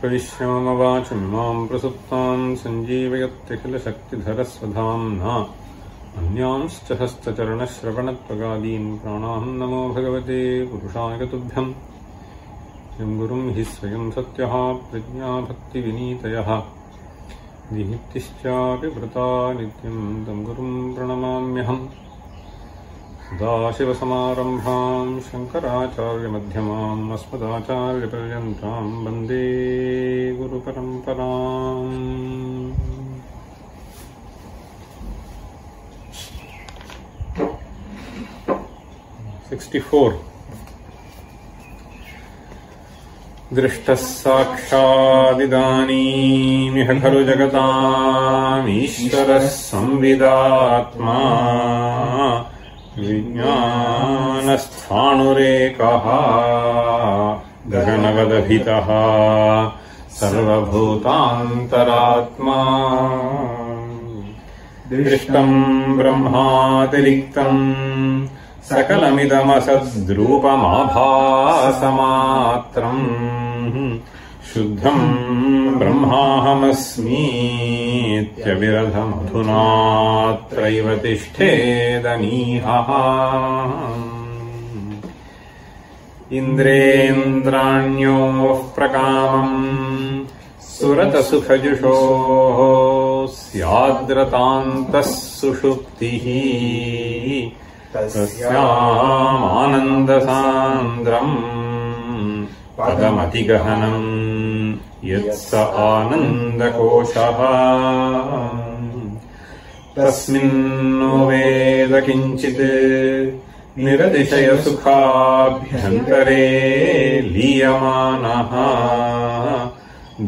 प्रविश्यामवाचमिमां प्रसुप्तां सञ्जीवयत्यखिलशक्तिधरस्वधाम्ना अन्यांश्च हस्तचरणश्रवणत्वगादीन् प्राणान् नमो भगवते पुरुषाय तुभ्यम्। यं गुरुं हि स्वयं सत्यः प्रज्ञा भक्तिविनीतयः दिहित्तिश्चापि व्रता नित्यं तं गुरुं प्रणमाम्यहम्। सदाशिवसमारम्भां शङ्कराचार्यमध्यमाम् अस्मदाचार्यपर्यन्तां वन्दे गुरुपरम्पराम्। 64 दृष्टः साक्षादिदानीमिह खलु जगतामीश्वरः संविदात्मा विज्ञानस्थाणुरेकः गगनवदभितः सर्वभूतान्तरात्मा। दृष्टम् ब्रह्मातिरिक्तम् सकलमिदमसद्रूपमाभासमात्रम् शुद्धम् ब्रह्माहमस्मीत्यविरधमधुनात्रैव तिष्ठेदनीहः। इन्द्रेन्द्राण्योः प्रकामम् सुरतसुखजुषोः स्याद्रतान्तः सुषुप्तिः तस्यामानन्दसान्द्रम् पदमतिगहनम् यत्स आनन्दकोशः। तस्मिन्नो वेद किञ्चित् निरतिशयसुखाभ्यन्तरे लीयमानः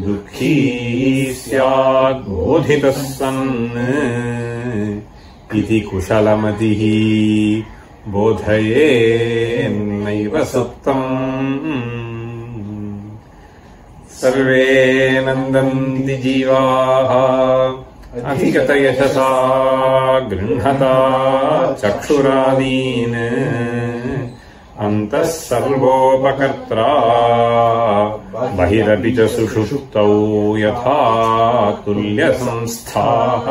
दुःखी स्याद्बोधितः सन् इति कुशलमतिः बोधयेन्नैव सुप्तम्। सर्वे नन्दन्ति जीवाः अधिगतयशसा गृह्णता चक्षुरादीन् अन्तः सर्वोपकर्त्रा बहिरपि च सुषुप्तौ यथा तुल्यसंस्थाः।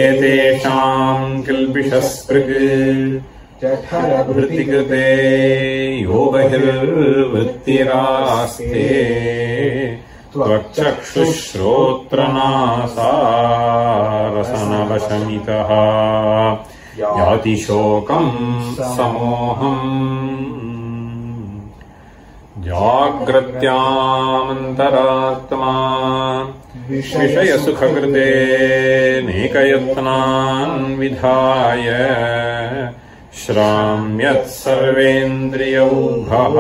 एतेषाम् किल्बिषस्पृक् जठरभृतिकृते यो बहिर्वृत्तिरास्ते त्वक्चक्षुश्रोत्रनासारसनवशमितः याति शोकम् समोहम्। जाग्रत्यामन्तरात्मा विषयसुखकृते नेकयत्नान् विधाय श्राम्यत् सर्वेन्द्रियौघः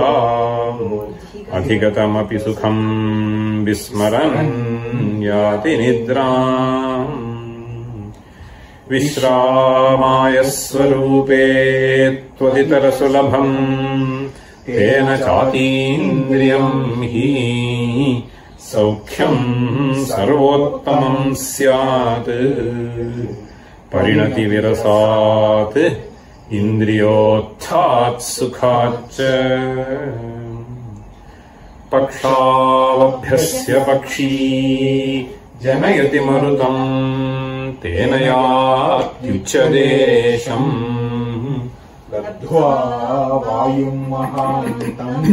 अधिगतमपि सुखम् विस्मरन् याति निद्राम्। विश्रामाय स्वरूपे त्वदितरसुलभम् तेन चातीन्द्रियम् हि सौख्यम् सर्वोत्तमम् स्यात् परिणतिविरसात् इन्द्रियोत्थात् सुखाच्च। पक्षावभ्यस्य पक्षी जनयति मरुतम् तेन यात्युच्चदेशम् लब्ध्वा वायुम् महान्तम्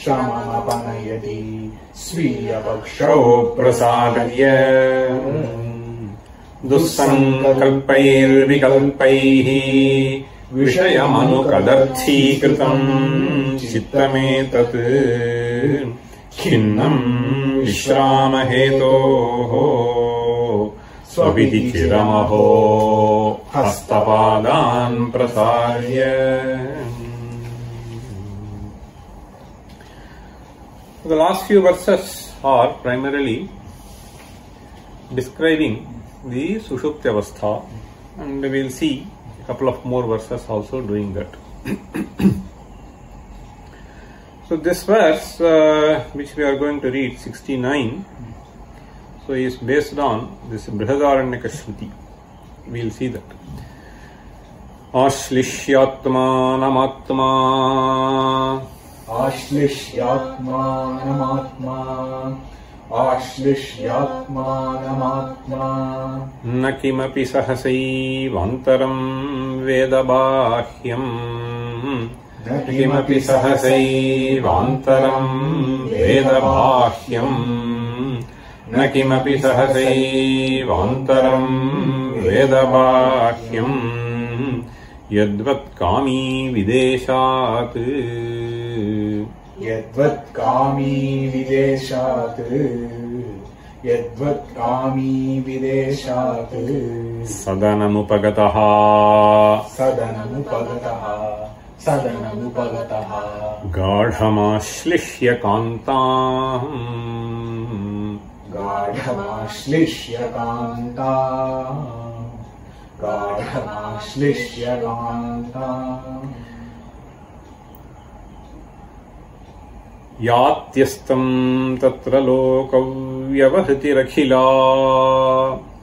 शमनपनयति स्वीयपक्षौ प्रसादय। दुःसङ्कल्पैर्विकल्पैः विषयमनुकदर्थीकृतम् चित्तमेतत् खिन्नम् विश्रामहेतोः स्वविधि चिरमहो हस्तपादान् प्रसार्य। The last few verses are primarily describing the Sushupti Avastha, and we will see couple of more verses also doing that. So this verse, which we are going to read, 69, so is based on this Brihadaranyaka Shruti. We will see that. Ashlishyatmanam Ashlishyatmanam Ashlishyatmanam Nakimapi sahasaivantaram vedabahyam Nakimapi sahasaivantaram vedabahyam Nakimapi sahasaivantaram vedabahyam Yadvat kami videshat Yadvat kami videshat Yadvat kami videshat Sadanamupagataha Sadanamupagataha Sadanamupagataha Gadhamashlishya kantam Gadhamashlishya kantam Gadhamashlishya kantam Yatyastam tatra lokavyavahritirakhila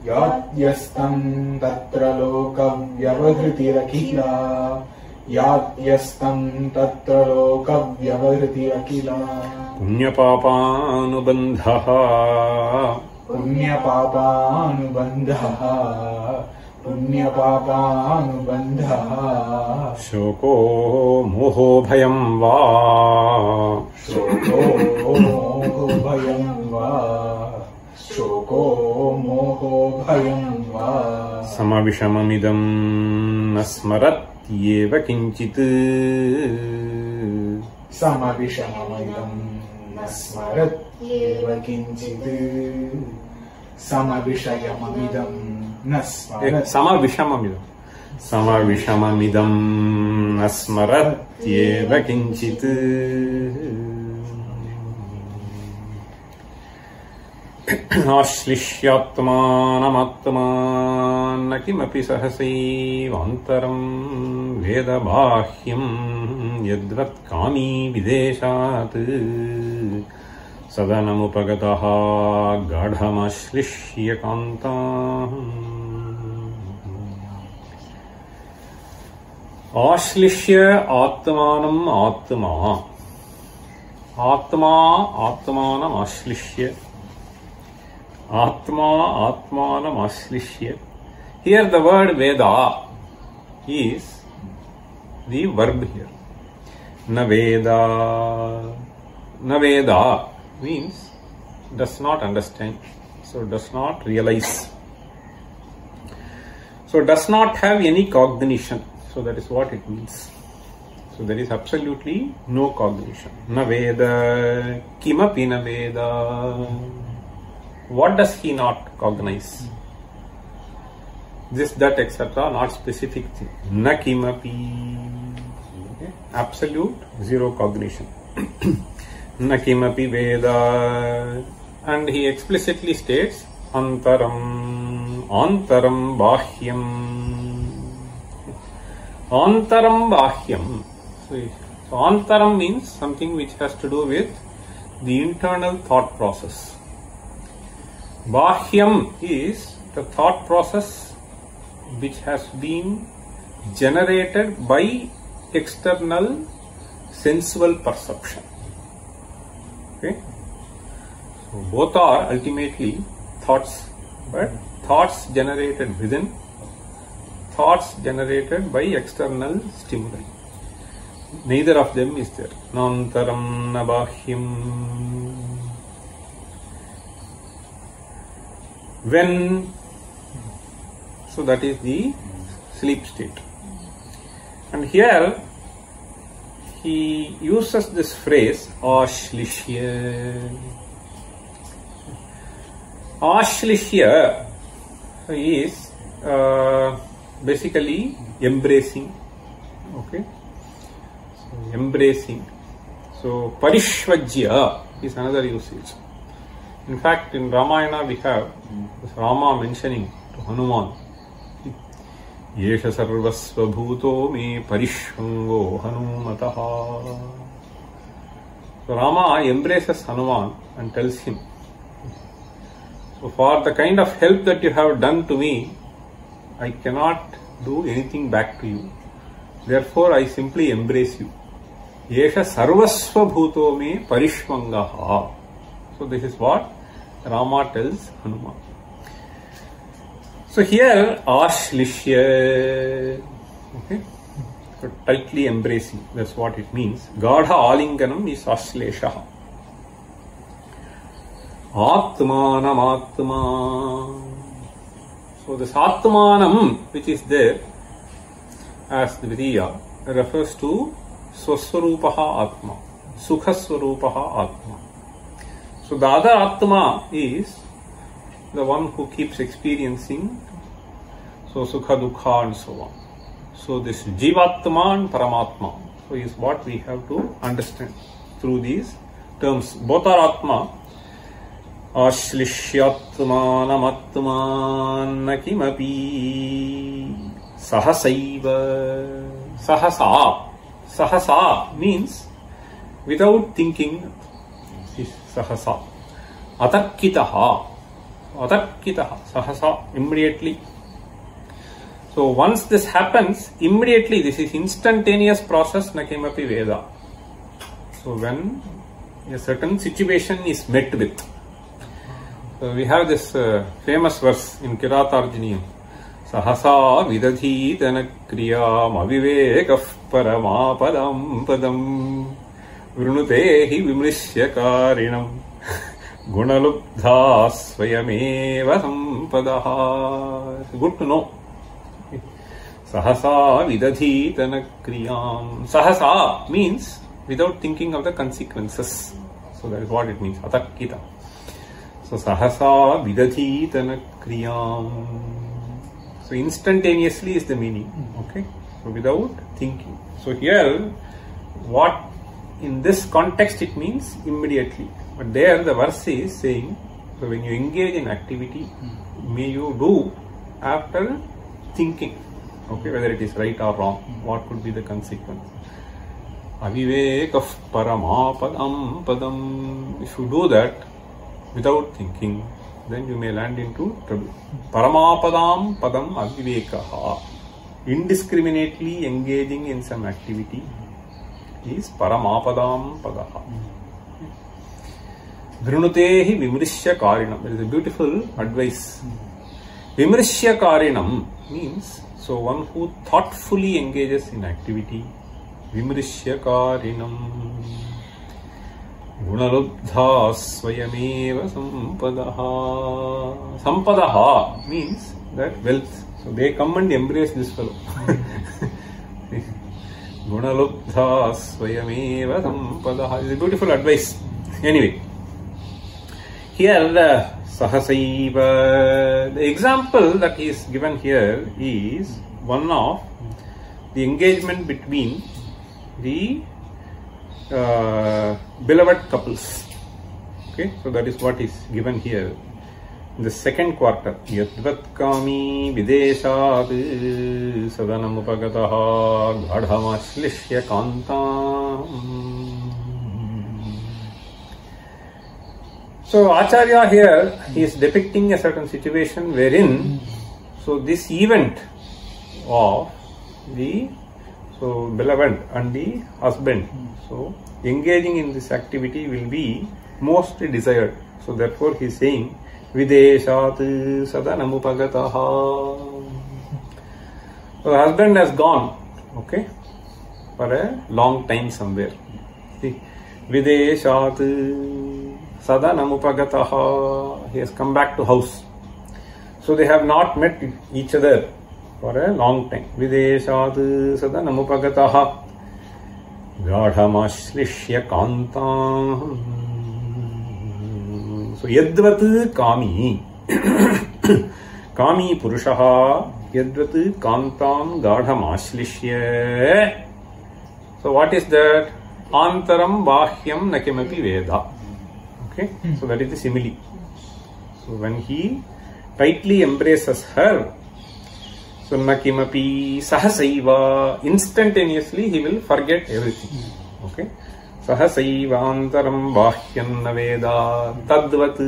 Yatyastam tatra lokavyavahritirakhila Yatyastam tatra lokavyavahritirakhila Punyapapanubandhaha Punyapapanubandhaha Punyapapanubandhaha Shoko moho bhayam va Shoko moho bhayam va Shoko moho bhayam va Samavishamamidam nasmaratyeva kinchit Samavishamamidam nasmaratyeva kinchit Samavishayamamidam Samavishamamidam nasmaratyeva kinchit Ashlishyatmanam nakimapi sahasaivantaram vedabahyam Yadvat kami videshat Sadanamupagataha gadhamashlishya kantam Ashlishya atmanam atma Atma atmanam ashlishya Atma atmanam ashlishya. Here the word Veda is the verb here. Naveda. Naveda means does not understand, so does not realize, so does not have any cognition, so that is what it means. So there is absolutely no cognition. Naveda, kimapi naveda. What does he not cognize? This, that, etc. Not specific thing. Na kimapi. Okay. Absolute zero cognition. Na kimapi veda. And he explicitly states antaram, antaram bahyam. Antaram bahyam. So antaram means something which has to do with the internal thought process. Bahyam is the thought process which has been generated by external sensual perception. Okay? So both are ultimately thoughts, but thoughts generated within, thoughts generated by external stimuli. Neither of them is there. Nantaram na bahyam. When, so that is the sleep state. And here he uses this phrase ashlishya. Ashlishya is basically embracing. Okay, so embracing. So parishvajya is another usage. In fact, in Ramayana we have Rama mentioning to Hanuman, Yesha sarvasva bhuto me parishvango hanumataha. So Rama embraces Hanuman and tells him, so for the kind of help that you have done to me, I cannot do anything back to you. Therefore, I simply embrace you. Yesha sarvasva bhuto me parishvangaha. So this is what Rama tells Hanuman. So here, ashlishya, okay, so tightly embracing, that's what it means. Gadha alinganam is ashlesha. Atmanam atma. So this atmanam which is there as Dvitiya refers to swaswarupaha atma, sukhaswarupaha atma. So the other atma is the one who keeps experiencing, so sukha, dukha and so on. So this jivatma and paramatma, so is what we have to understand through these terms. Both are atma. Ashlishyatmanam kimapi sahasaiva. Sahasa. Sahasa means without thinking. Sahasa. Atarkitaha. Atarkitaha. Sahasa. Immediately. So once this happens, immediately this is instantaneous process nakimapi veda. So when a certain situation is met with. So we have this famous verse in Kiratarjuniyam. Sahasa vidadhitana kriyam avivekah paramapadam padam vrunutehi vimrishyakarinam gunalubdha swayameva sampadaha. It's good to know. Sahasa vidadhitana kriyam. Sahasa means without thinking of the consequences. So that is what it means. Atakita. So sahasa vidadhitana kriyam. So instantaneously is the meaning. Okay. So without thinking. So here, what in this context it means immediately. But there the verse is saying, so when you engage in activity, may you do after thinking. Okay, whether it is right or wrong, what could be the consequence? Avivekah paramapadam padam. If you do that without thinking, then you may land into trouble. Paramapadam padam avivekaha. Indiscriminately engaging in some activity is paramapadam padaha. Dhrunutehi vimrishya karinam. It is a beautiful advice. Vimrishya karinam means, so one who thoughtfully engages in activity. Vimrishya karinam. Gunalubdha swayameva sampadaha. Sampadaha means that wealth. So they come and embrace this fellow. Gunalubdha swayameva sampadaha is a beautiful advice. Anyway, here the sahasaiva, the example that is given here is one of the engagement between the beloved couples. Okay, so that is what is given here in the second quarter. Yadvat kami videshat sadanam upagataha gadhamashlishya kantam. So Acharya here is depicting a certain situation wherein, so this event of the beloved and the husband, so engaging in this activity will be most desired. So therefore he is saying videshat sadanam upagataha. So the husband has gone, okay, for a long time somewhere. See, videshat sadanam upagataha. He has come back to house. So they have not met each other for a long time. Videshat sadanam upagataha gadhamashlishya kantam. So yadvat kami kami purushaha yadvat kantam gadhamashlishya. So what is that? Antaram bahyam nakimapi veda. Okay, so that is the simile. So when he tightly embraces her, So na kimapi sahasaiva, instantaneously he will forget everything. Okay. Sahasaiva antaram bahyam na veda tadvat.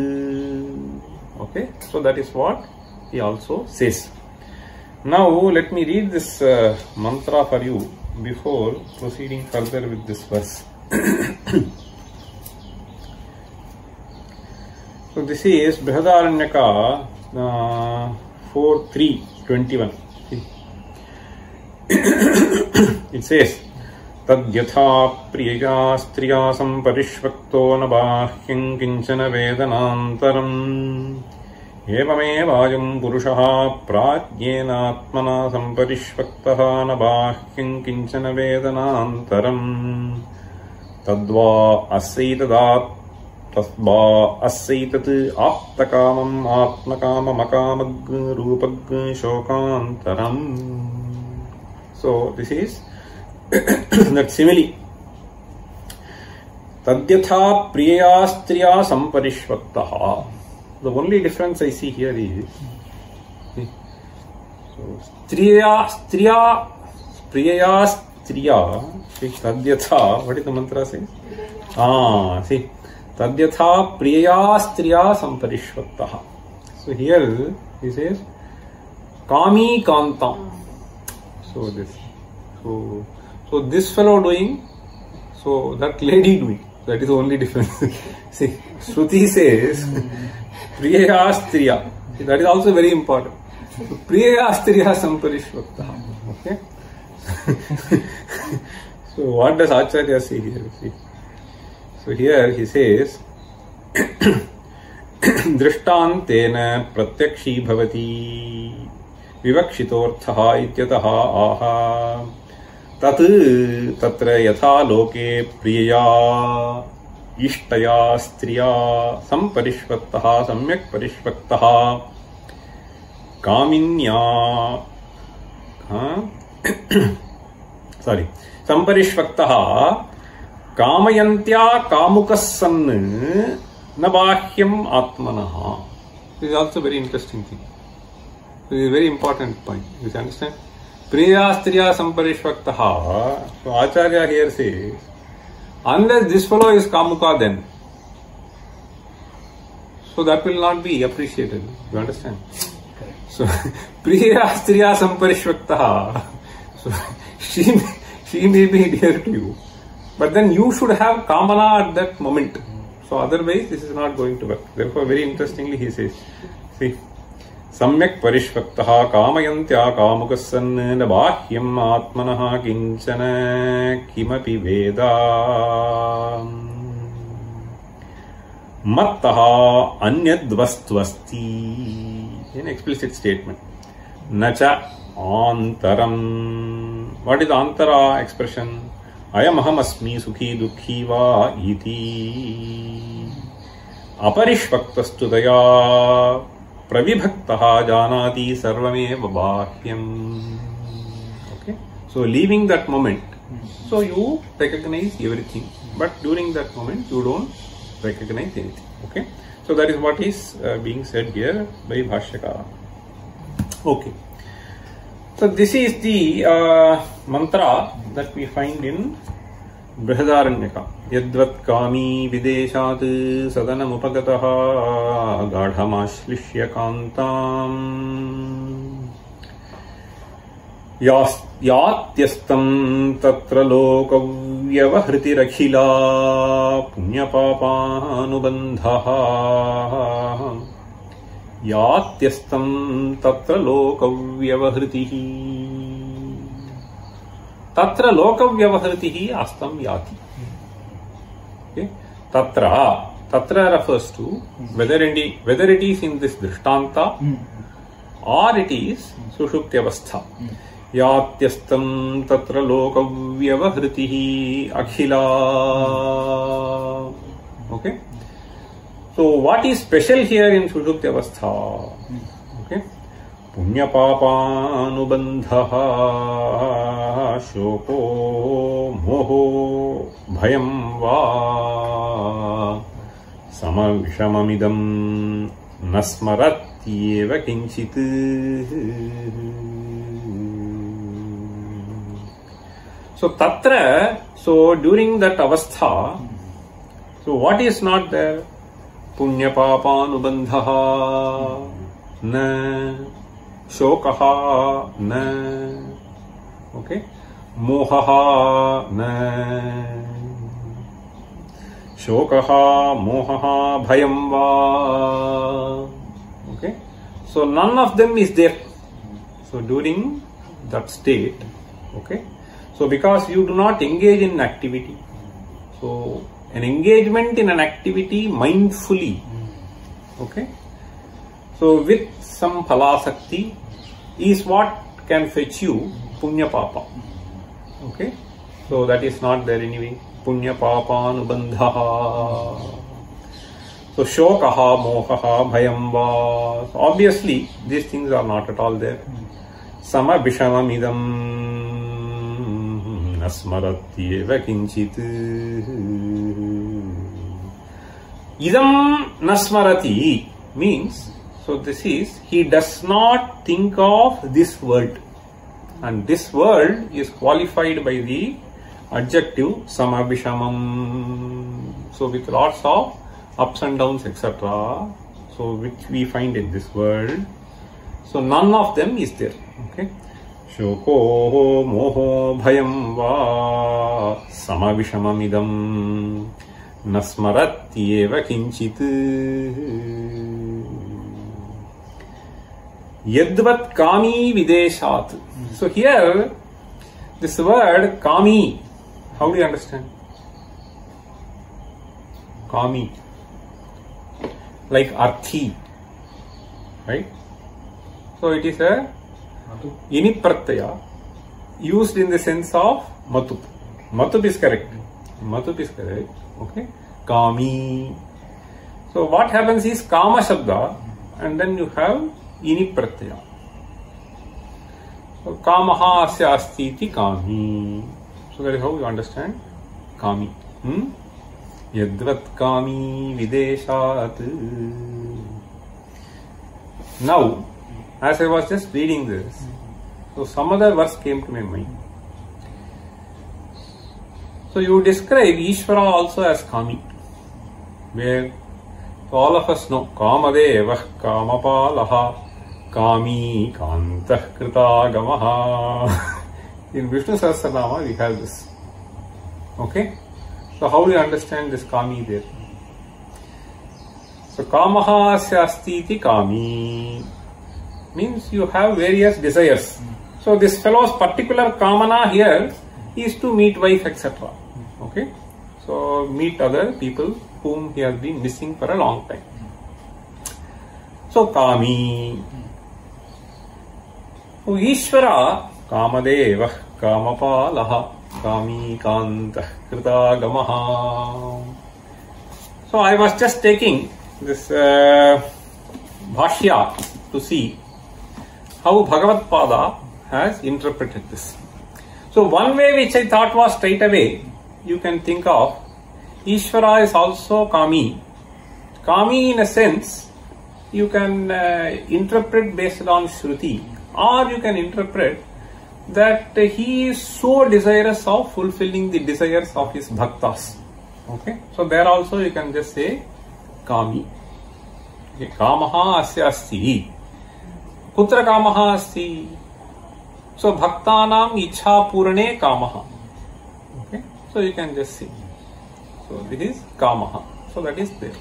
Okay. So that is what he also says. Now let me read this mantra for you before proceeding further with this verse. So this is Brihadaranyaka 4:3:21. It says, Tadyatha priya striya samparishvakto na bahyam kinchana vedanantaram evamevayam purushaha pratyena atmana samparishvaktaha na bahyam kinchana vedanantaram tadva asyaitadat tasva asaitat aptakamam atmakamam akamag rupag shokantaram. So this is that simile. Tadyatha priya striya samparishvaktaha. The only difference I see here is so striya priya striya. See tadyatha. What is the mantra say? See. Tadyatha priya striya samparishvaktaha. So here he says kami kantam. So this fellow doing, so that lady doing. That is the only difference. See, Shruti says priya striya. That is also very important. So, priya striya samparishvaktaha. Okay. So what does Acharya say here? See. So here he says Drishtantena pratyakshi bhavati vivakshitorthaha ityataha aha tat tatra yatha loke priya ishtaya striya samparishvaktaha samyak parishvaktaha kaminya samparishvaktaha Kamayantya kamukasan na bahyam atmanaha. This is also a very interesting thing. This is a very important point. You understand? Priya striya samparishvaktaha. So Acharya here says, unless this fellow is kamuka then, so that will not be appreciated. You understand? So priya striya samparishvaktaha. So she may be dear to you. But then you should have kamana at that moment. So otherwise this is not going to work. Therefore very interestingly he says, see, samyak parishvaktaha kamayantya kamukasan na bahyam atmanaha kinchana kimapi veda mattaha anyadvastvasti. An explicit statement. Nacha antaram. What is the antara expression? Ayam aham asmi sukhi dukhi va iti aparishvaktastu daya pravibhaktaha janati sarvameva bahyam. Okay. So leaving that moment, so you recognize everything, but during that moment you don't recognize anything. Okay. So that is what is being said here by Bhashyakara. Okay. So this is the mantra that we find in Brihadaranyaka. Yadvat kami videshat sadanam upagataha gadhamashlishya kantam yatyastam tatra lokavyavahriti rakhila punyapapanubandhaha yatyastam tatra lokavyavahritihi. Tatra lokavyavahritihi astam yati. Okay. Tatra refers to whether it is in this drishtanta or it is sushuptyavastha. Yatyastam tatra lokavyavahritihi akhila. Okay. So what is special here in sushuptyavastha? Okay. Punya papa anubandhaha shoko moho bhayam va samavishamamidam nasmaratyeva kinchit. So tatra, so during that avastha, so what is not there? Punya papanubandhaha na, shokaha na, okay, mohaha na, shokaha, mohaha, bhayam va, okay. So none of them is there. So during that state, okay. So because you do not engage in activity, so an engagement in an activity mindfully, okay. So with some phalasakti is what can fetch you punya papa, okay. So that is not there anyway. Punya papa anubandhaha. So shokaha, mohaha, bhayam va. So obviously these things are not at all there. Sama bishamam idam nasmaratyeva kinchit. Idam nasmarati means, so this is, he does not think of this world. And this world is qualified by the adjective samabhishamam. So with lots of ups and downs, etc. So which we find in this world. So none of them is there. Okay. Shoko moho bhayam va samabhishamamidam nasmaratyeva kinchit. Yadvat kami videshat. So here, this word kami, how do you understand? Kami, like arthi, right? So it is a ini pratyaya used in the sense of matup. Matup is correct. Matup is correct. Okay. Kami. So what happens is kama shabda, and then you have ini pratyaya. So kamaha asya asti iti kami. So that is how you understand kami. Yadvat kami videshat. Now, as I was just reading this, so some other verse came to my mind. So you describe Ishvara also as kami, where all of us know Kamadevah Kamapalaha Kami Kantah Kritagamaha. In Vishnu Sahasranama we have this. Okay? So how do you understand this kami there? So kamaha asti iti kami means you have various desires. So this fellow's particular kamana here is to meet wife, etc. Okay? So meet other people whom he has been missing for a long time. So kami. Ishvara Kamadevah Kamapalaha Kami Kantah Kritagamaha. So I was just taking this Bhashya to see how Bhagavad Pada has interpreted this. So one way which I thought was straight away, you can think of Ishvara is also Kami. Kami in a sense, you can interpret based on Shruti, or you can interpret that he is so desirous of fulfilling the desires of his bhaktas. Okay, so there also you can just say Kami. Okay. Kamaha asya asti. Kutra kamaha asti. So bhaktanam ichha purane kamaha. Okay, so you can just see. So this is kamaha. So that is there.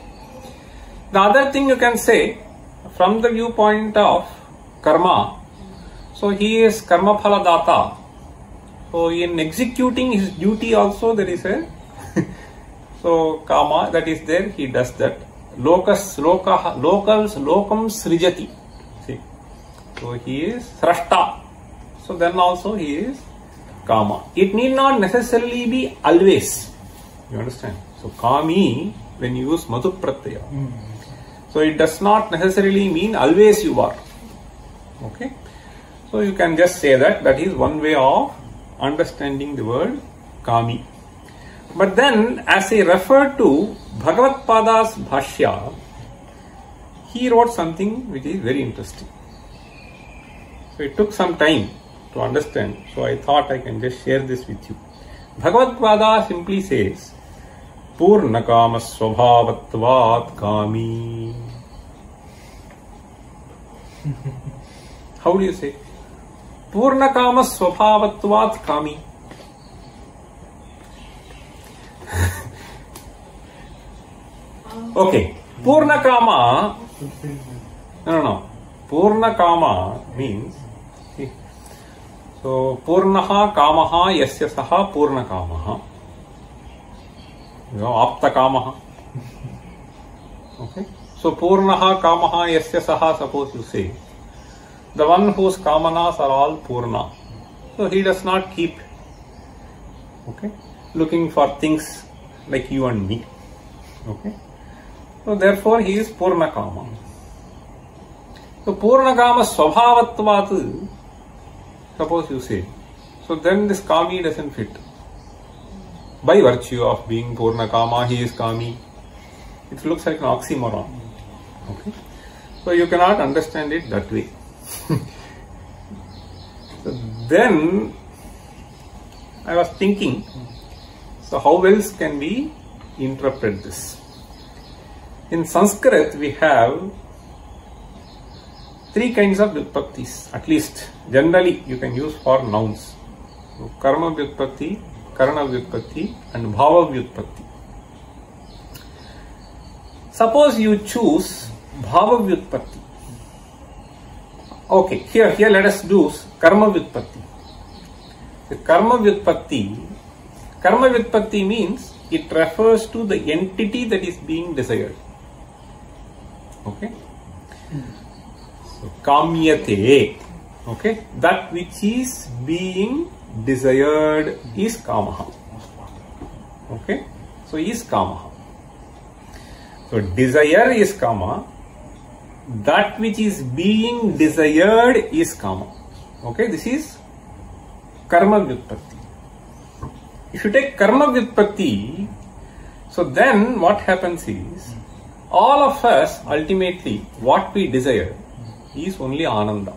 The other thing you can say from the viewpoint of karma. So he is karma phala data. So in executing his duty also there is a so kama that is there. He does that. Lokam srijati. See. So he is srashta. So then also he is kama. It need not necessarily be always. You understand? So kami, when you use madhu pratyaya, so it does not necessarily mean always you are. Okay. So you can just say that is one way of understanding the word kami. But then as I refer to Bhagavad Pada's Bhashya, he wrote something which is very interesting. So it took some time to understand. So I thought I can just share this with you. Bhagavad Pada simply says, Purnakama Swabhavatvat Kami. How do you say? Purnakama Swabhavatvat Kami. Okay. Purnakama. No. Purnakama means. See, so Purnaha Kamaha Yasya Saha Purnakamaha. Apta Kamaha. Okay. So Purnaha Kamaha Yasya Saha, suppose you say, the one whose Kamanas are all Purna. So he does not keep, okay, looking for things like you and me. Okay. So therefore he is Purnakama. So Purnakama Swabhavatvat, suppose you say, so then this Kami doesn't fit. By virtue of being Purnakama, he is Kami. It looks like an oxymoron. Okay. So you cannot understand it that way. So then I was thinking, so how else can we interpret this? In Sanskrit we have three kinds of vyutpattis, at least generally you can use for nouns. So, karma vyutpatti, karana vyutpatti and bhava vyutpatti. Suppose you choose bhava vyutpatti. Okay, here let us do karma vyutpatti. The karma vyutpatti means it refers to the entity that is being desired. Okay. So, kamyate, okay, that which is being desired is kamaha. Okay. So, is kamaha. So, desire is kama. That which is being desired is kama. Okay, this is karma vyutpatti. If you take karma vyutpatti, so then what happens is, all of us ultimately what we desire is only ananda.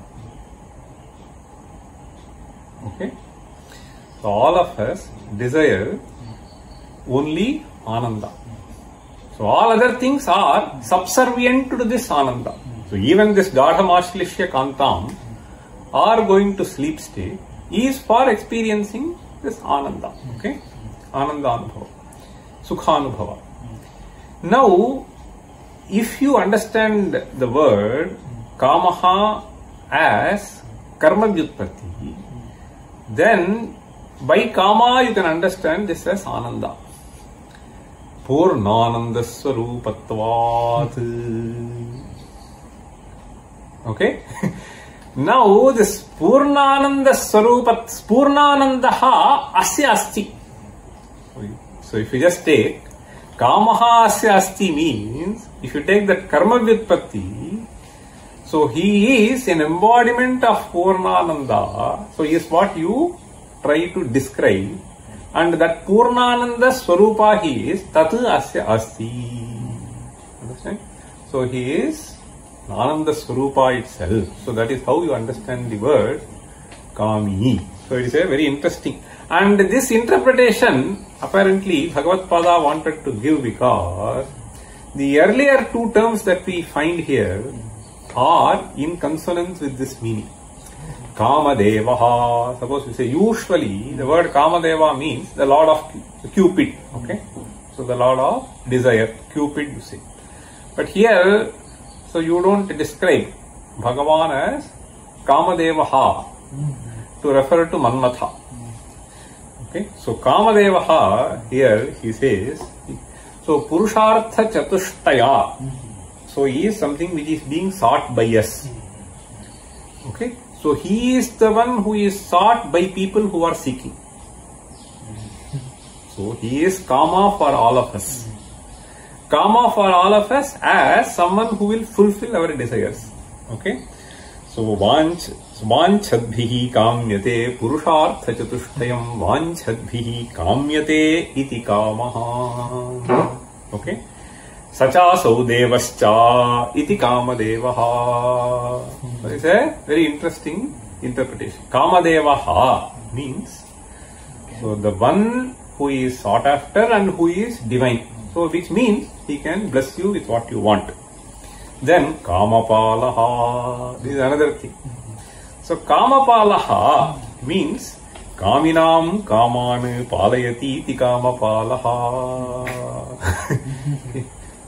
Okay, so all of us desire only ananda. So all other things are subservient to this ananda. So even this Gadhamashlishya Kantam are going to sleep state is for experiencing this ananda. Okay, ananda anubhava, sukha anubhava. Now, if you understand the word kamaha as karma vyutpatti, then by kama you can understand this as ananda. Purnananda Swarupatvat. Okay. Now this Purnananda Purnanandaha Asya Asti. So if you just take Kamaha Asya Asti means, if you take that Karma Vyutpatti, so he is an embodiment of Purnananda. So he is what you try to describe. And that Purnananda Swarupa he is, Tatu Asya Asti. Understand? So he is Ananda Swarupa itself. So that is how you understand the word Kami. So it is a very interesting. And this interpretation apparently Bhagavad Pada wanted to give because the earlier two terms that we find here are in consonance with this meaning. Kamadevaha. Suppose you say, usually the word Kamadeva means the Lord of Cupid. Okay. So the Lord of desire. Cupid you say. But here, so you don't describe Bhagavan as Kamadevaha to refer to Manmatha. Okay. So Kamadevaha here he says, so Purushartha Chatushtaya. So he is something which is being sought by us. Okay. So he is the one who is sought by people who are seeking. So he is Kama for all of us. Kama for all of us as someone who will fulfill our desires. Okay. So Vanchadbhihi Kamyate Purushartha Chatushtayam Vanchadbhihi Kamyate iti Kamaha. Okay. Sachasau devascha iti kamadevaha. So it's a very interesting interpretation. Kamadevaha means, so the one who is sought after and who is divine. So which means he can bless you with what you want. Then Kamapalaha, this is another thing. So Kamapalaha means Kaminam Kaman Palayati iti Kamapalaha.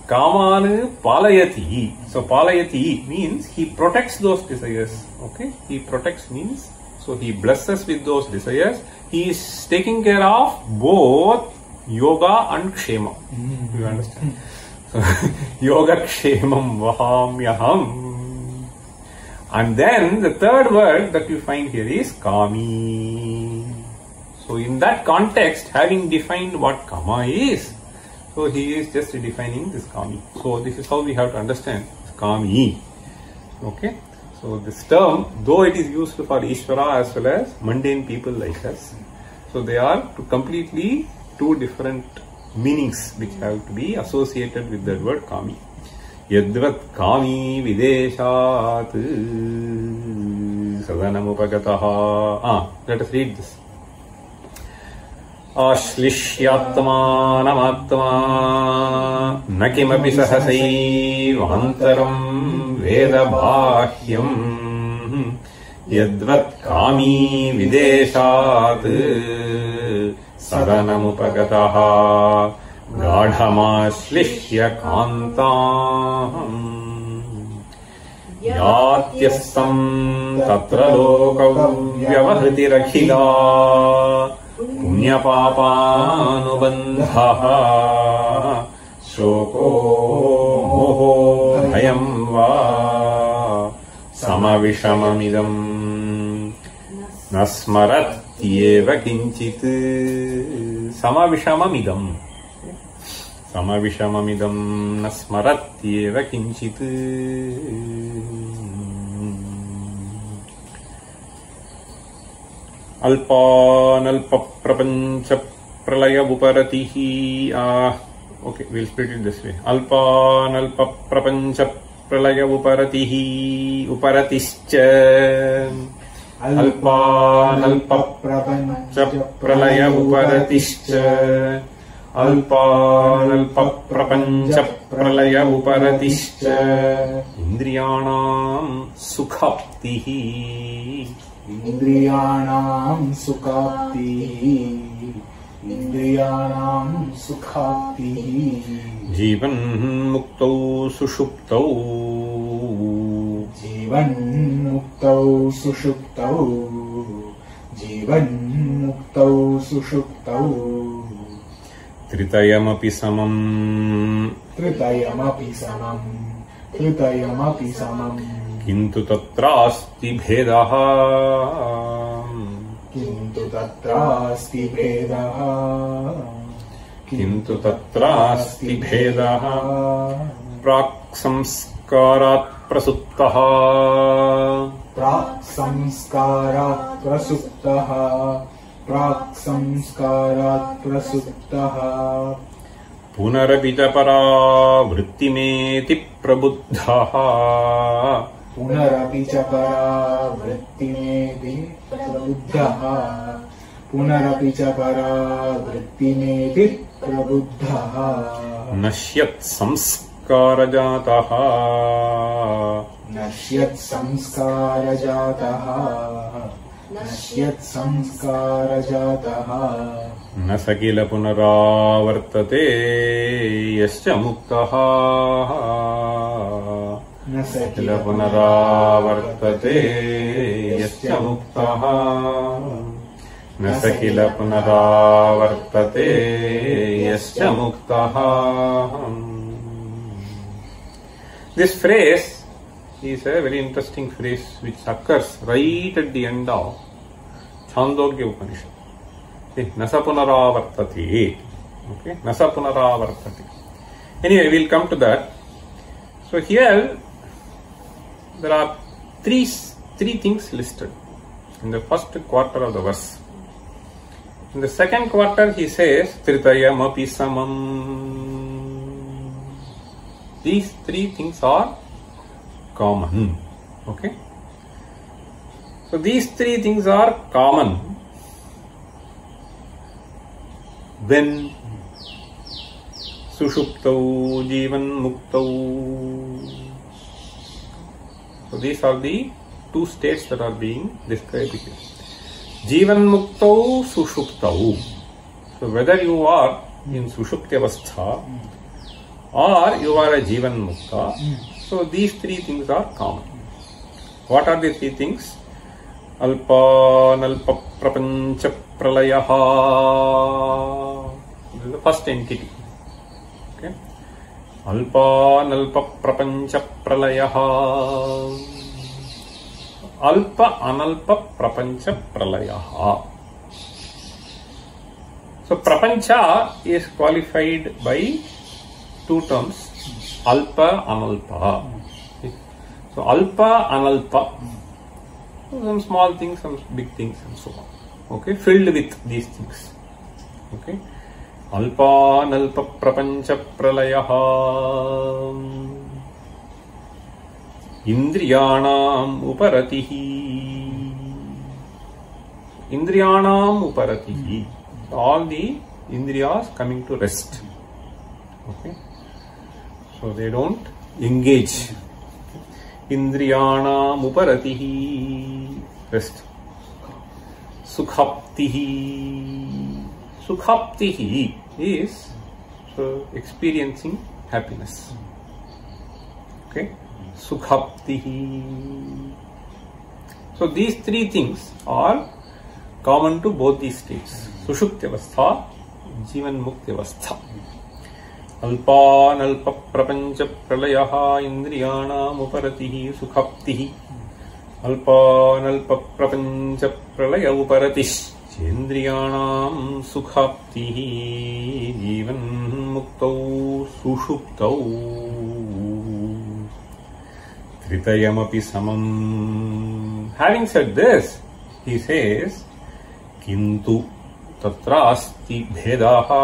Kaman Palayati. So Palayati means he protects those desires. Okay, he protects means, so he blesses with those desires. He is taking care of both yoga and kshema. You understand? So, yoga kshemam vahamyaham. And then the third word that you find here is kami. So in that context, having defined what kama is, so he is just defining this kami. So this is how we have to understand kami. Okay. So this term, though it is used for Ishvara as well as mundane people like us, so they are completely two different meanings which have to be associated with that word kami. Yadvat kami videshat sadanamupagataha. Let us read this. Ashlishyatmanamatma nakimapi sahasaivantaram vedabahyam yadvat kami videshat sadanamupagataha गाढ़माश्लिष्य कान्ताम् यात्यस्तं तत्र लोकव्यवहृतिरखिला पुण्यपापानुबन्धः शोको मोहो भयं वा समविषममिदं न स्मरत्येव किञ्चित् समविषममिदम् समविषममिदं न स्मरत्येव किञ्चित् अल्पानल्पप्रपञ्च प्रलय उपरतिः. Okay, we'll split it this way. अल्पानल्पप्रपञ्च प्रलय उपरतिः उपरतिश्च अल्पानल्पप्रपञ्च प्रलय उपरतिश्च अल्पानल्पप्रपञ्च प्रलय उपरतिश्च इन्द्रियाणां सुखाप्तिः इन्द्रियाणां सुखाप्तिः इन्द्रियाणां सुखाप्तिः जीवन्मुक्तौ सुषुप्तौ जीवन्मुक्तौ सुषुप्तौ जीवन्मुक्तौ सुषुप्तौ त्रितयमपि समम् त्रितयमपि समम् त्रितयमपि समम् किन्तु तत्रास्ति भेदः किन्तु तत्रास्ति भेदः किन्तु तत्रास्ति भेदः प्राक् संस्कारात् प्रसुप्तः प्राक् संस्कारात् प्रसुप्तः प्राक् संस्कारात् प्रसुप्तः पुनरपि च परावृत्तिमेति प्रबुद्धः पुनरपि च परावृत्तिमेति प्रबुद्धः पुनरपि च परावृत्तिमेति प्रबुद्धः नश्यत् संस्कारजातः नश्यत् संस्कारजातः नश्यत् संस्कारजातः न स किल पुनरावर्तते यश्च मुक्तः न स किल पुनरावर्तते यश्च मुक्तः न स किल पुनरावर्तते यश्च मुक्तः. This phrase is a very interesting phrase which occurs right at the end of Chandogya Upanishad. Nasa punaravartati. Okay, Nasa punaravartati. Anyway, we'll come to that. So here there are three things listed in the first quarter of the verse. In the second quarter he says Tritayam api samam. These three things are common. Okay. So these three things are common when Sushuptau, Jivan Muktau. So these are the two states that are being described here. Jivan Muktau, Sushuptau. So whether you are in Sushuktavastha or you are a Jivan Mukta, so these three things are common. What are the three things? Alpa, Nalpa, Prapancha, Pralayaha. This is the first entity. Okay. Alpa, Nalpa, Prapancha, Pralayaha. Alpa, Analpa, Prapancha, Pralayaha. So Prapancha is qualified by two terms, Alpa, Analpa. Okay. So Alpa, Analpa. Some small things, some big things and so on. Okay, filled with these things. Okay. Alpa, Nalpa, Prapancha, Pralayaha. Indriyanam Uparatihi. Indriyanam Uparatihi. All the Indriyas coming to rest. Okay. So they don't engage. Indriyanam Uparatihi. Rest. Sukhaptihi. Sukhaptihi is so experiencing happiness. Okay. Sukhaptihi. So these three things are common to both these states. Sushuktavastha, Jivan Muktavastha. Alpa, Nalpa, Prapancha, Pralayaha, Indriyanam Uparatihi, Sukhaptihi. Alpa, Nalpa, Prapancha, Pralaya Uparatish. Chendriyanam Sukhaptihi, Jivan Muktau, Sushuptau. Tritayamapi Samam. Having said this, he says, Kintu Tatra Asti Bhedaha.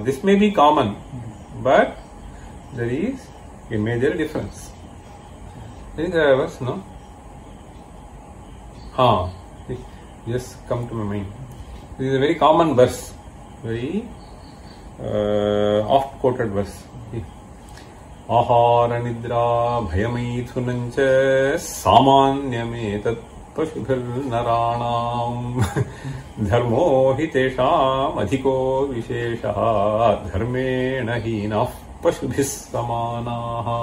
This may be common, but there is a major difference. There is a verse, no? Just come to my mind. This is a very common verse, very oft quoted verse. Ahara nidra bhayamaithunancha samanyametat pashubhir naranam dharmo hitesham adhiko visheshaha dharmena hinah pashubhis samanaha.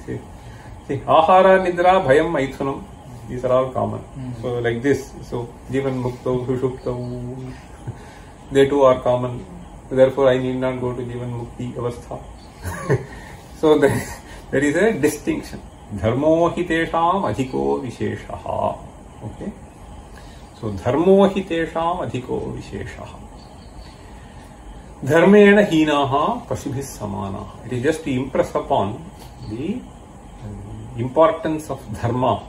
See, ahara nidra bhayam maithunam. These are all common. So like this. So Jivan Muktau, Sushuptau, they too are common. Therefore I need not go to Jivan Mukti Avastha. So there is a distinction. Dharmo hitesham adhiko visheshaha. Okay. So dharmo hitesham adhiko visheshaha. Dharmena hinaha pashubhis samanaha. It is just to impress upon the importance of dharma,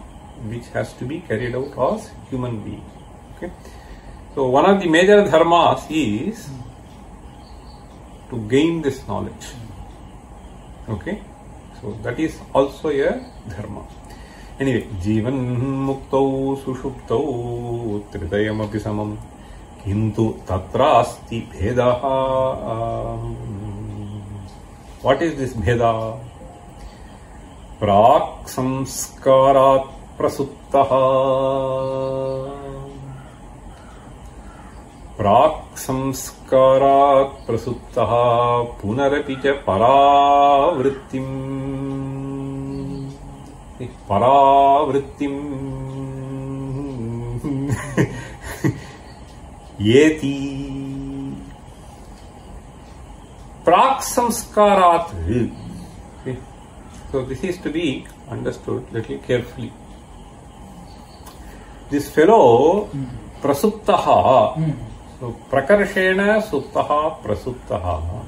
which has to be carried out as human being. Okay. So one of the major dharmas is to gain this knowledge. Okay. So that is also a dharma. Anyway, Jivan Muktau Sushuptau Tritayamapi Samam Kintu Tatra Asti Bhedaha. What is this Bheda? Prak Samskarat Prasuttaha. Prak Samskarat Prasuttaha Punarapi cha Paravrittim. Paravrittim Yeti. Prak Samskarat. So this is to be understood little carefully. This fellow Prasuptaha, so Prakarshena Suptaha Prasuptaha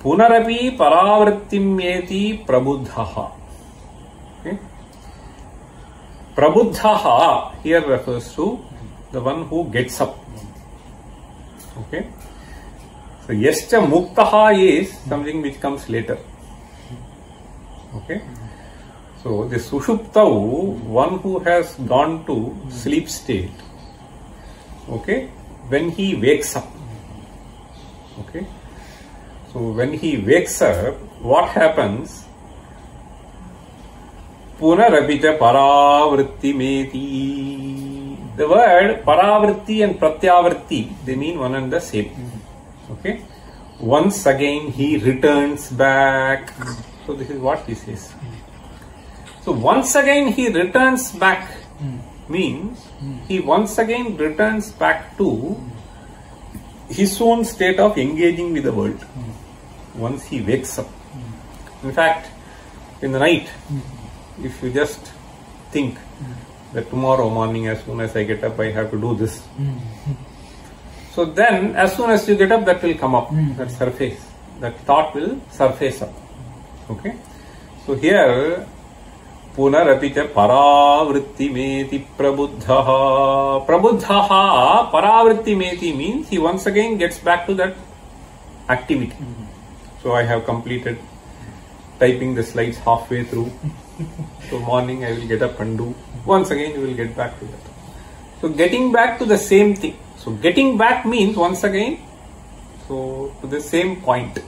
Punarapi Paravrittim Yeti Prabuddhaha. Okay. Prabuddhaha here refers to the one who gets up. Okay. So Yascha Muktaha is something which comes later. Okay. So So the Sushuptau, one who has gone to sleep state, okay, when he wakes up, okay, so when he wakes up, what happens? Punarapita paravritti meti. The word paravritti and pratyavritti, they mean one and the same. Okay. Once again he returns back. So this is what he says. So once again he returns back means he once again returns back to his own state of engaging with the world. Once he wakes up. In fact, in the night, if you just think that tomorrow morning as soon as I get up I have to do this. So then as soon as you get up that will come up, that surface, that thought will surface up. Okay. So here Punarapita paravritti meti prabuddhaha. Prabuddhaha paravritti meti means he once again gets back to that activity. So I have completed typing the slides halfway through. So morning I will get up and do. Once again you will get back to that. So getting back to the same thing. So getting back means once again, so to the same point.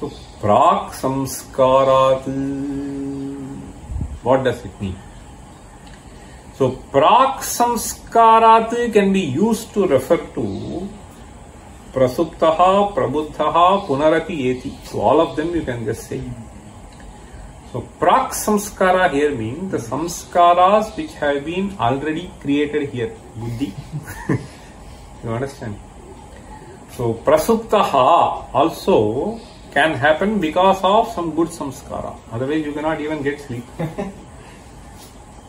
So prak samskarat. What does it mean? So prak samskarat can be used to refer to prasuptaha, prabuddhaha, punarapi eti. So all of them you can just say. So prak samskara here means the samskaras which have been already created here. Buddhi. You understand? So prasuptaha also can happen because of some good samskara. Otherwise you cannot even get sleep.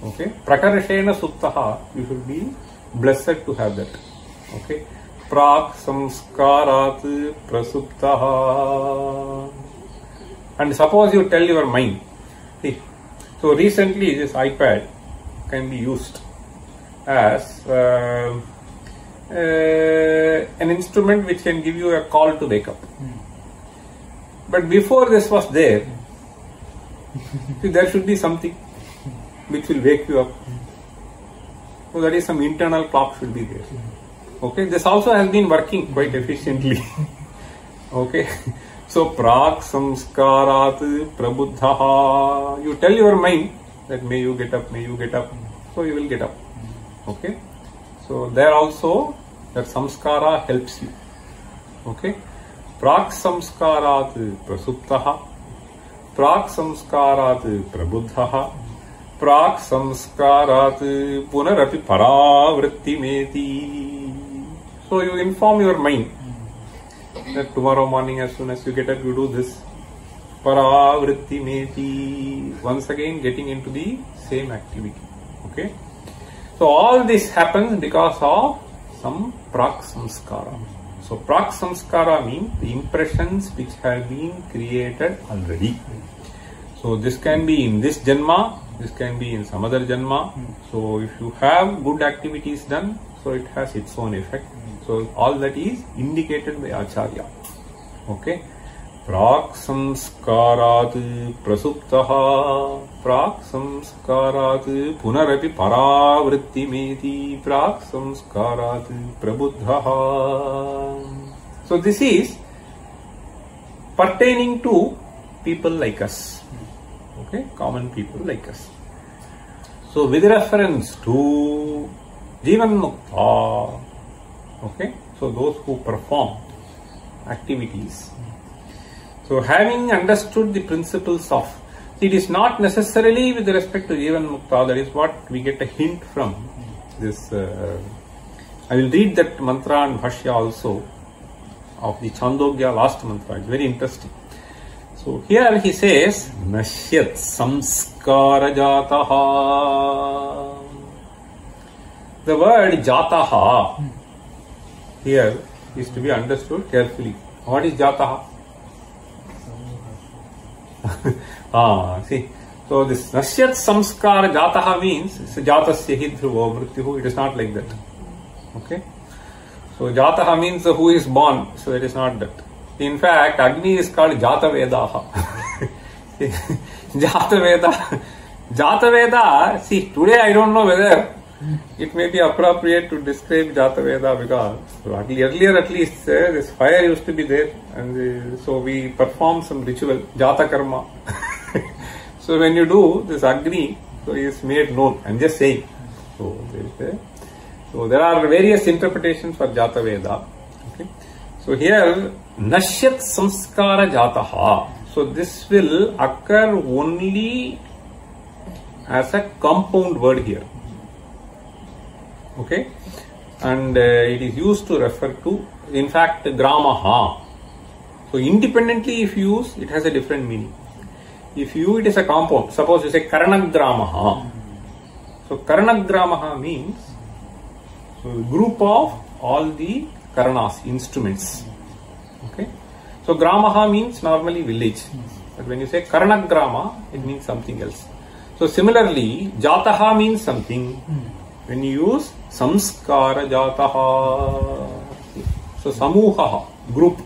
Okay. Prakarshena suptaha, you should be blessed to have that. Okay. Prak samskarat prasuptaha. And suppose you tell your mind, see, so recently this iPad can be used as an instrument which can give you a call to wake up. But before this was there, see, there should be something which will wake you up. So that is some internal clock should be there. Okay, this also has been working quite efficiently. Okay, so prak samskarat prabuddhaha. You tell your mind that may you get up, may you get up. So you will get up. Okay, so there also that samskara helps you. Okay, prak samskarat prasuptaha, prak samskarat prabuddhaha, prak samskarat punarapi paravritti meti. So you inform your mind that tomorrow morning as soon as you get up you do this. Paravritti meti. Once again getting into the same activity. Okay. So all this happens because of some prak samskara. So prak samskara means the impressions which have been created already. So this can be in this janma, this can be in some other janma. So if you have good activities done, so it has its own effect. So all that is indicated by Acharya. Okay. Prak samskarat prasuptaha, prak samskarat punarapi paravritti meti, prak samskarat prabuddhaha. So this is pertaining to people like us. Okay, common people like us. So with reference to Jivan Mukta, okay, so those who perform activities. So having understood the principles of, it is not necessarily with respect to Jivan Mukta, that is what we get a hint from this. I will read that mantra and bhashya also of the Chandogya last mantra. It's very interesting. So here he says, Nashyat samskara jataha. The word jataha here is to be understood carefully. What is jataha? See, so this Nashyat samskara jataha means jatasya hi dhruvo mrityuhu. It is not like that. Okay. So jataha means who is born. So it is not that. In fact, Agni is called Jata Vedaha. Jataveda, see, today I don't know whether it may be appropriate to describe Jataveda because earlier at least this fire used to be there, and so we perform some ritual, Jata Karma. So when you do this Agni, so it is made known. I'm just saying. So there are various interpretations for Jataveda. Okay. So here, Nashyat Samskara Jataha. So this will occur only as a compound word here. Okay. And it is used to refer to, in fact, Gramaha. So independently if you use, it has a different meaning. If you, it is a compound. Suppose you say Karanagramaha. So Karanagramaha means group of all the Karanas, instruments. Okay. So Gramaha means normally village. But when you say Karanagrama, it means something else. So similarly, Jataha means something. When you use Samskara Jataha. So Samuha, group.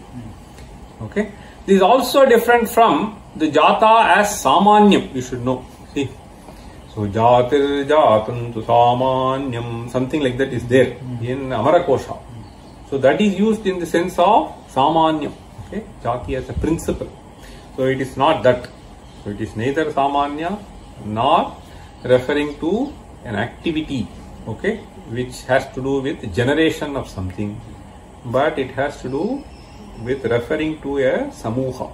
Okay. This is also different from the Jata as Samanyam, you should know. See. So Jatir Jatantu Samanyam, something like that is there in Amarakosha. So that is used in the sense of Samanyam. Okay. Jati as a principle. So it is not that. So it is neither Samanya nor referring to an activity, okay, which has to do with generation of something, but it has to do with referring to a Samuha.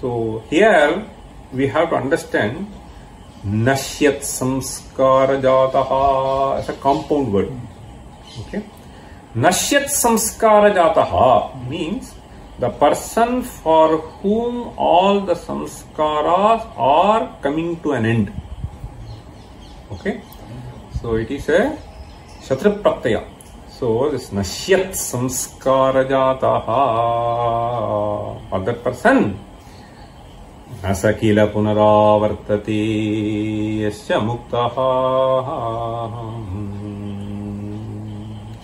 So here we have to understand Nashyat Samskara Jataha as a compound word. Okay. Nashyat Samskara Jataha means the person for whom all the samskaras are coming to an end. Okay. So it is a Shatru Pratyaya. So this Nashyat Samskara Jataha, for that person, Asakila Punaravartate Yasya Muktaha.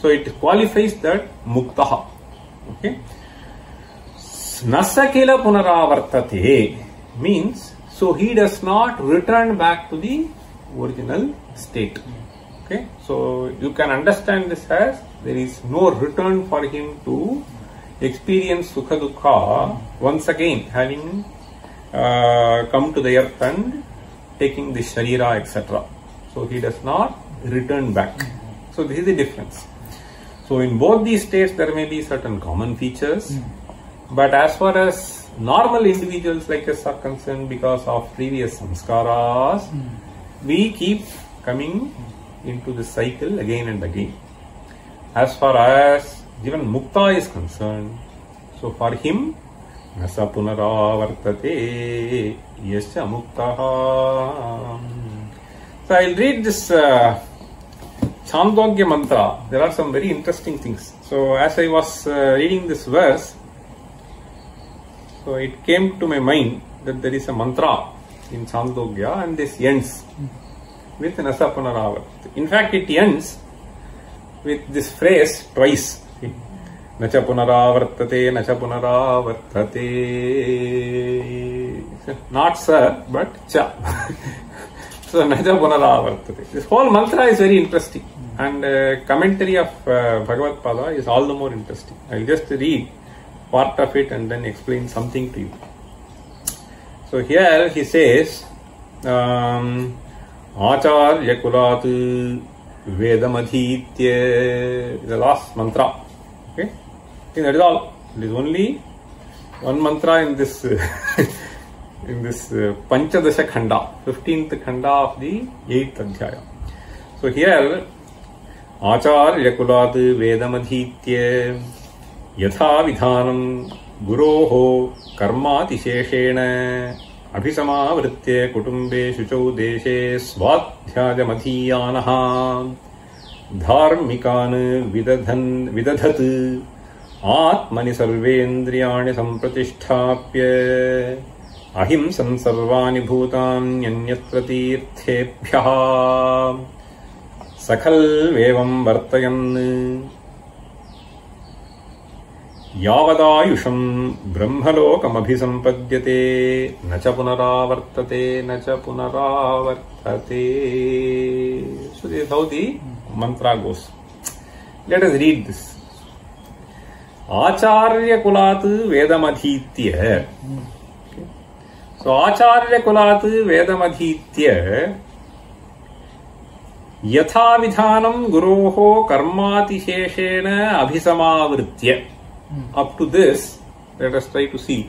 So it qualifies that Muktaha. Okay. Nasakila Punaravartate means, so he does not return back to the original state. Okay. So you can understand this as there is no return for him to experience Sukha Dukha once again, having come to the earth and taking the Sharira, etc. So he does not return back. So this is the difference. So in both these states there may be certain common features, but as far as normal individuals like us are concerned, because of previous samskaras, we keep coming into the cycle again and again. As far as even Mukta is concerned, so for him, Nasa Punaravartate Yasya Muktaha. So I will read this Chandogya mantra. There are some very interesting things. So as I was reading this verse, so it came to my mind that there is a mantra in Chandogya and this ends with Nasa Punaravartate. In fact, it ends with this phrase twice. Nacha Punaravartate, Nacha Punaravartate. Not sir, but cha. So Nacha Punaravartate. This whole mantra is very interesting, and commentary of Bhagavad Pada is all the more interesting. I will just read part of it and then explain something to you. So here he says, Acharya Kulat Vedamadhitya, the last mantra. Okay, that is all. It is only one mantra in this in this Panchadasha Khanda, 15th Khanda of the 8th Adhyaya. So here, Acharya Kulat Vedamadhitya Yatha Vidhanam Guroho Karmati Sheshena Abhisamavritya Kutumbe Shuchau Deshe Swadhyaya Madhiyanaha Dharmikan Vidadhat Atmani Sarvendriyani Sampratisthapya Ahimsam Sarvani Bhutan Yanyatra Tirthebhyaha Sakhal Vevam Vartayan यावदायुषं ब्रह्मलोकमभिसम्पद्यते न च पुनरावर्तते न च पुनरावर्तते. So this is how the mantra goes. Let us read this. Acharya kulat vedamadhitya. So Acharya kulat vedamadhitya यथा विधानम गुरोः कर्मातिशेषेण अभिसमावृत्य. Up to this, let us try to see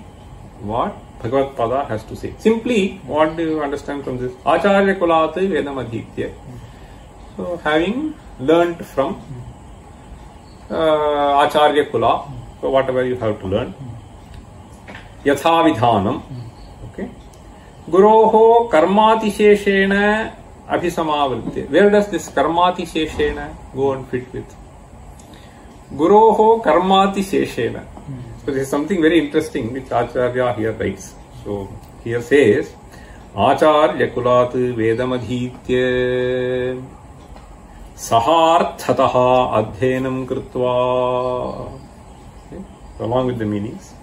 what Bhagavad Pada has to say. Simply, what do you understand from this? Acharya kulat vedam adhitya. So, having learnt from Acharya kula, so whatever you have to learn. Yatha vidhanam. Okay. Guroho karmatisheshena abhisamavritya. Where does this karmatisheshena go and fit with? Guroho karmatisheshena. So this is something very interesting which Acharya here writes. So here says Acharya kulat vedamadhitya saharthataha adhenam krutva. Okay. So along with the meanings.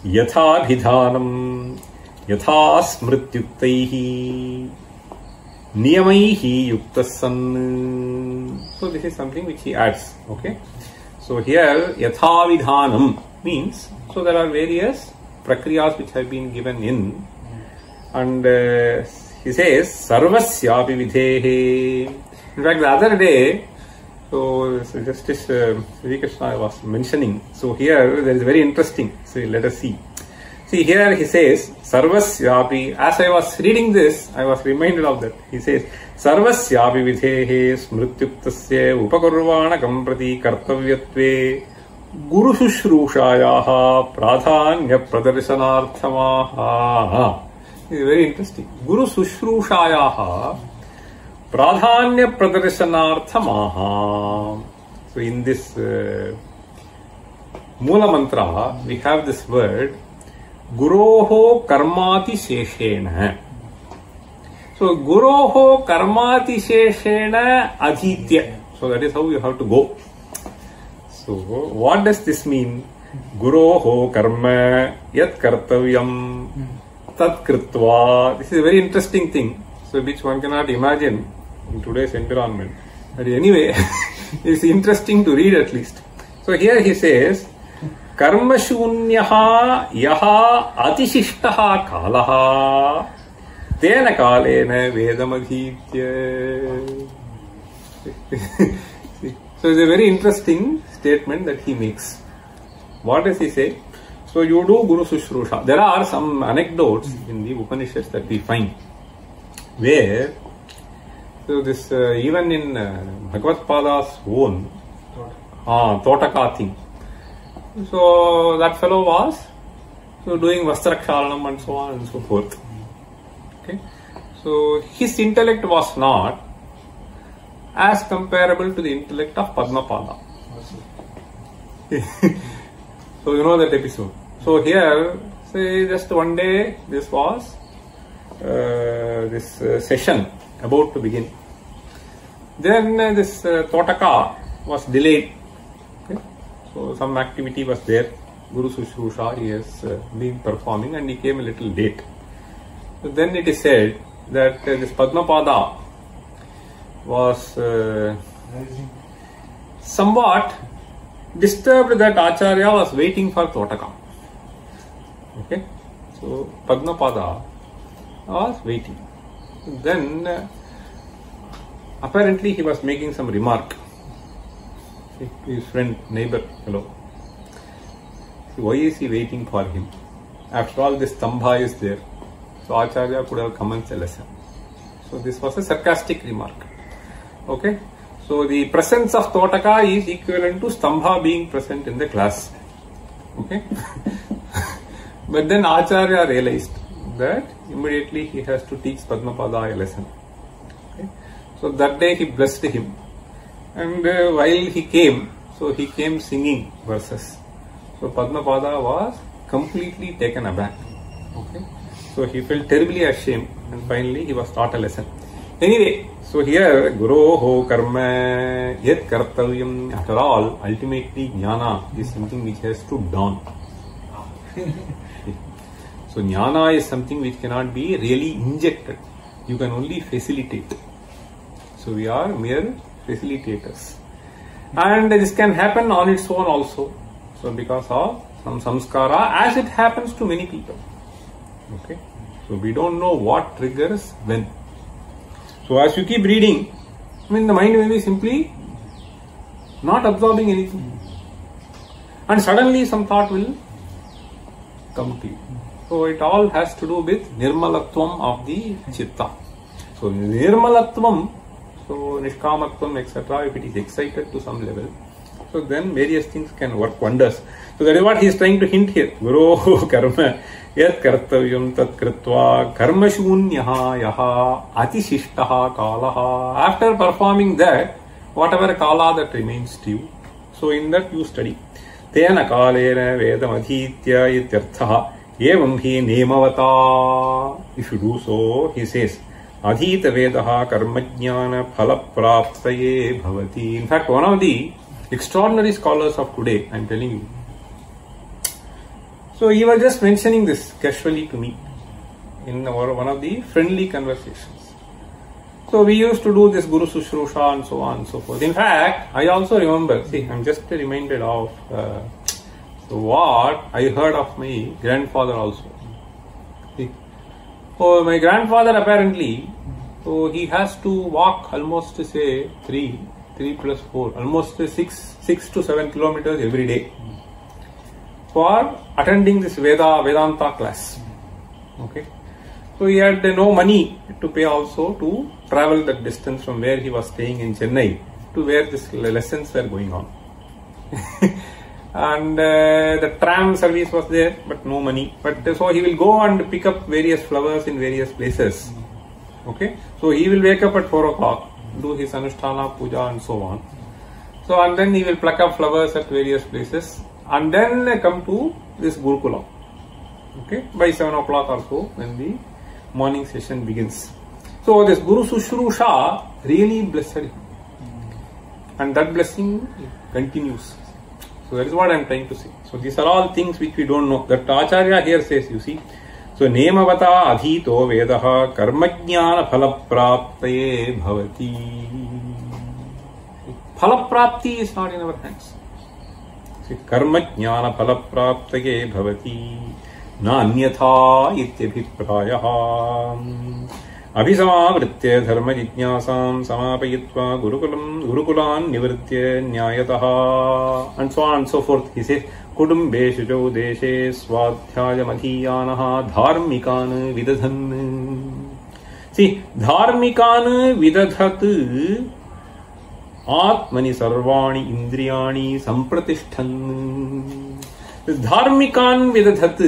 Yatha bhidhanam yatha smrityuktaihi niyamaihi yuktasan. So this is something which he adds. Okay. So here yatha vidhanam means, so there are various prakriyas which have been given in, and he says sarvasyapi videhe. In fact, the other day, so Justice Sri Krishna was mentioning. So here there is very interesting. So let us see. See here he says sarvasyapi. As I was reading this, I was reminded of that. He says sarvasyapi videhe smrityuktasya upakurvanakam prati kartavyatve guru shushrushayaha pradhanya pradarsanarthamaha. This is very interesting. Guru shushrushayaha pradhanya pradarsanarthamaha. So in this Mula mantra, we have this word Guroho karmati sheshena. So Guroho karmati sheshena adhitya. So that is how you have to go. So what does this mean? Guroho karma yat kartavyam tat kritva. This is a very interesting thing. So which one cannot imagine in today's environment. But anyway, it's interesting to read at least. So here he says कर्म शून्यः यः अतिशिष्टः कालः तेन कालेन वेदमधीत्य. So it's a very interesting statement that he makes. What does he say? So you do Guru Sushrusha. There are some anecdotes in the Upanishads that we find where, so this even in Bhagavad Pada's own Totaka thing. So that fellow was doing Vastrakshalanam and so on and so forth. Okay. So his intellect was not as comparable to the intellect of Padmapada. So you know that episode. So here, say just one day, this was this session about to begin. Then this Totaka was delayed. So some activity was there. Guru Sushrusha he has been performing and he came a little late. So then it is said that this Padmapada was somewhat disturbed that Acharya was waiting for Totaka. Okay. So Padmapada was waiting. Then apparently he was making some remark. His friend, neighbor, fellow. Why is he waiting for him? After all, this Stambha is there. So Acharya could have commenced a lesson. So this was a sarcastic remark. Okay. So the presence of Totaka is equivalent to Stambha being present in the class. Okay. But then Acharya realized that immediately he has to teach Padmapada a lesson. Okay. So that day he blessed him. And while he came, so he came singing verses. So Padmapada was completely taken aback. Okay. So he felt terribly ashamed and finally he was taught a lesson. Anyway, so here, Guroho karma yat kartavyam. After all, ultimately, jnana is something which has to dawn. So, jnana is something which cannot be really injected. You can only facilitate. So, we are mere facilitators. And this can happen on its own also. So, because of some samskara, as it happens to many people. Okay. So, we don't know what triggers when. So, as you keep reading, I mean, the mind may be simply not absorbing anything. And suddenly some thought will come to you. So, it all has to do with nirmalatvam of the chitta. So, nirmalatvam, so nishkamatvam, etc., if it is excited to some level, so then various things can work wonders. So, that is what he is trying to hint here. Guru karma yat kartavyam tat kritva karma shunyaha yaha atishishtaha kalaha. After performing that, whatever kala that remains to you, so in that you study. Tena kalena vedam adhitya ityarthaha evam hi nemavata. If you do so, he says, adhita vedaha karmajnana phalapraptaye bhavati. In fact, one of the extraordinary scholars of today, I am telling you. So he was just mentioning this casually to me in one of the friendly conversations. So we used to do this Guru Sushrusha and so on and so forth. In fact, I also remember, see, I'm just reminded of so what I heard of my grandfather also. See, so my grandfather apparently, so he has to walk almost say 3 plus 4, almost 6 to 7 kilometers every day for attending this Vedanta class. Okay. So he had no money to pay also to travel that distance from where he was staying in Chennai to where these lessons were going on. And the tram service was there, but no money. But so he will go and pick up various flowers in various places. Okay. So he will wake up at 4 o'clock, do his Anushtana, Puja and so on. So and then he will pluck up flowers at various places and then come to this Gurukulam. Okay. By 7 o'clock or so when the morning session begins. So this Guru Sushrusha really blessed him. And that blessing continues. So that is what I am trying to say. So these are all things which we don't know. That Acharya here says, you see. So Nemavata adhito vedaha karmajnana phalapraptaye bhavati. Phalaprapti is not in our hands. See, karmajnana phalapraptaye bhavati. Na anyatha ityabhiprayaha. Abhisamavritya dharma jijnasam samapayitva gurukulan nivritya nyayataha. And so on and so forth. He says, Kudumbeshu jo deshe swadhyayam adhiyanaha dharmikan vidadhan. See, dharmikan vidadhat atmani sarvani indriyani sampratishtan. This dharmikan vidadhat.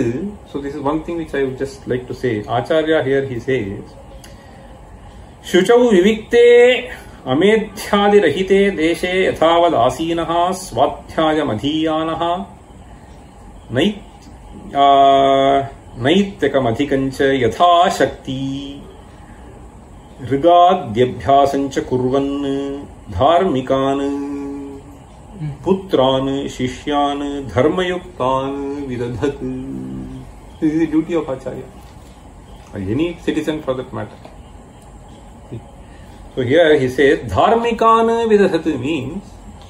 So this is one thing which I would just like to say. Acharya here he says, Shuchau vivikte amedhyadi rahite deshe yathavad asinaha swadhyayam adhiyanaha naityakam adhikancha yatha shakti rigadyabhyasancha kurvan dharmikan putran shishyan dharmayuktan vidadhat. This is the duty of Acharya, or any citizen for that matter. So here he says, dharmikan vidadhat means,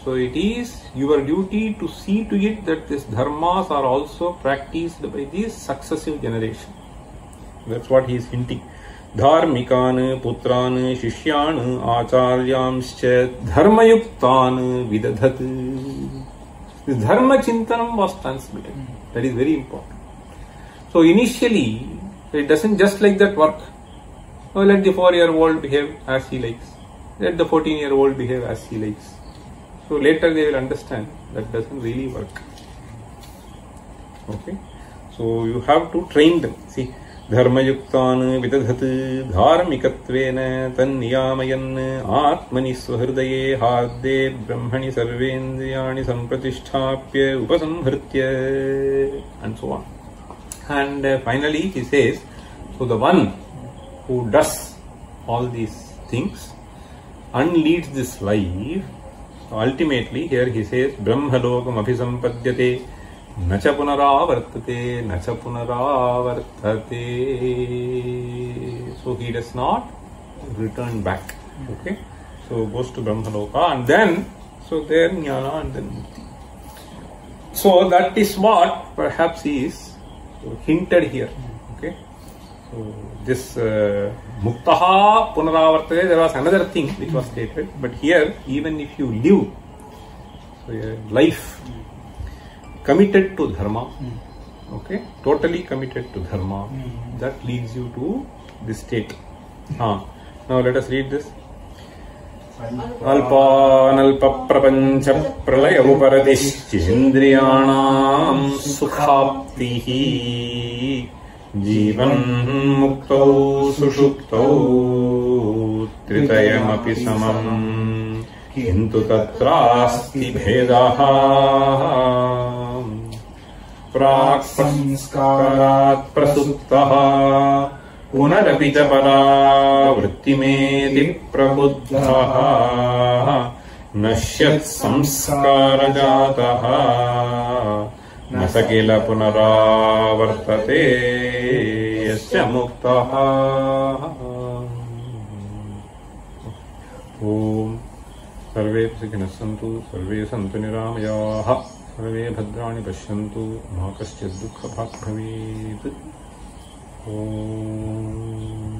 so it is your duty to see to it that these dharmas are also practiced by these successive generations. That's what he is hinting. Dharmikan putran shishyan acharyamscha dharmayuktan vidadhat. This dharma chintanam was transmitted. That is very important. So initially, it doesn't just like that work. Oh, let the 4-year-old behave as he likes. Let the 14-year-old behave as he likes. So later they will understand that doesn't really work. Okay. So you have to train them. See, dharmayuktan vidadhat dharmikatvena tan niyamayan atmani swahridaye hadde brahmani sarvendriyani sampratisthapya upasamhritya and so on. And finally he says, so the one who does all these things and leads this life. Ultimately, here he says, Brahmalokam abhisampadhyate nacha punaravartate nacha punaravartate. So he does not return back. Okay, so goes to Brahmaloka and then, so there jnana and then mukti. So that is what perhaps is hinted here. Okay, so this muktaha punaravartate, there was another thing which was stated, but here even if you live a life committed to dharma, okay, totally committed to dharma, that leads you to this state. Now let us read this. Alpanalpa prapancha pralaya uparadishchendriyanam sukhaaptihi Jivan muktau sushuptau tritayamapi samam kintu tatrasti bhedaha prak samskarat prasuptaha punarapi ca paravrittimeti prabuddhaha nashyat samskarajataha nasakila punaravartate yasya muktaha. Om sarve sukhina santu, sarve santu niramayaha, sarve bhadrani pashyantu, ma kaschid dukkha bhag bhavet. Om